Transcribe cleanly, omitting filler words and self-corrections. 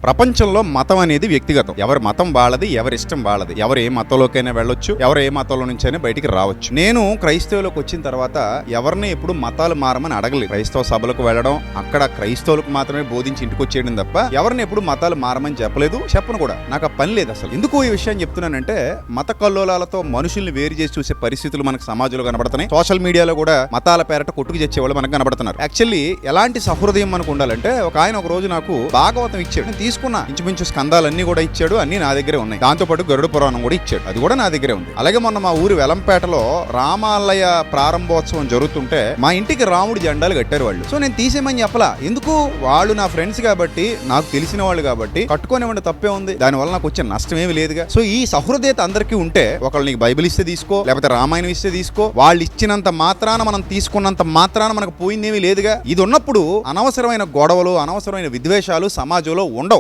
ప్రపంచంలో మతం అనేది వ్యక్తిగతం. ఎవరి మతం వాళ్ళది, ఎవరి ఇష్టం వాళ్ళది. ఎవరు ఏ మతంలోకైనా వెళ్ళొచ్చు, ఎవరు ఏ మతంలో నుంచైనా బయటికి రావచ్చు. నేను క్రైస్తవులకు వచ్చిన తర్వాత ఎవరిని ఎప్పుడు మతాలు మారమని అడగలేదు. క్రైస్తవ సభలకు వెళ్ళడం, అక్కడ క్రైస్తవులకు మాత్రమే బోధించి ఇంటికి వచ్చేయడం తప్ప ఎవరిని ఎప్పుడు మతాలు మారమని చెప్పలేదు, చెప్పను కూడా. నాకు ఆ పని లేదు అసలు. ఎందుకు ఈ విషయం చెప్తున్నానంటే, మత కల్లోలాలతో మనుషుల్ని వేరు చేసి చూసే పరిస్థితులు మనకు సమాజంలో కనబడుతున్నాయి. సోషల్ మీడియాలో కూడా మతాల పేరట కొట్టుకు తెచ్చే వాళ్ళు మనకు కనబడుతున్నారు. యాక్చువల్లీ ఎలాంటి సహృదయం మనకు ఉండాలంటే, ఒక ఆయన ఒక రోజు నాకు భాగవతం ఇచ్చాడు. తీసుకున్నా, ఇంచుమించు స్కందాలన్నీ కూడా ఇచ్చాడు. అన్ని నా దగ్గరే ఉన్నాయి. దాంతో పాటు గరుడ పురాణం కూడా ఇచ్చాడు. అది కూడా నా దగ్గరే ఉంది. అలాగే మొన్న మా ఊరు వెలంపేటలో రామాలయ ప్రారంభోత్సవం జరుగుతుంటే మా ఇంటికి రాముడి జెండాలు కట్టారు వాళ్ళు. సో నేను తీసేమని చెప్పలా. ఎందుకు? వాళ్ళు నా ఫ్రెండ్స్ కాబట్టి, నాకు తెలిసిన వాళ్ళు కాబట్టి కట్టుకోనివ్వండి, తప్పే ఉంది. దానివల్ల నాకు వచ్చే నష్టం ఏమి లేదుగా. సో ఈ సహృదయత అందరికీ ఉంటే, ఒకళ్ళు నీకు బైబిల్ ఇస్తే తీసుకో, లేకపోతే రామాయణం ఇస్తే తీసుకో, వాళ్ళు ఇచ్చినంత మాత్రాన, మనం తీసుకున్నంత మాత్రాన మనకు పోయిందేమీ లేదుగా. ఇది ఉన్నప్పుడు అనవసరమైన గొడవలు, అనవసరమైన విద్వేషాలు సమాజంలో ఉండవు.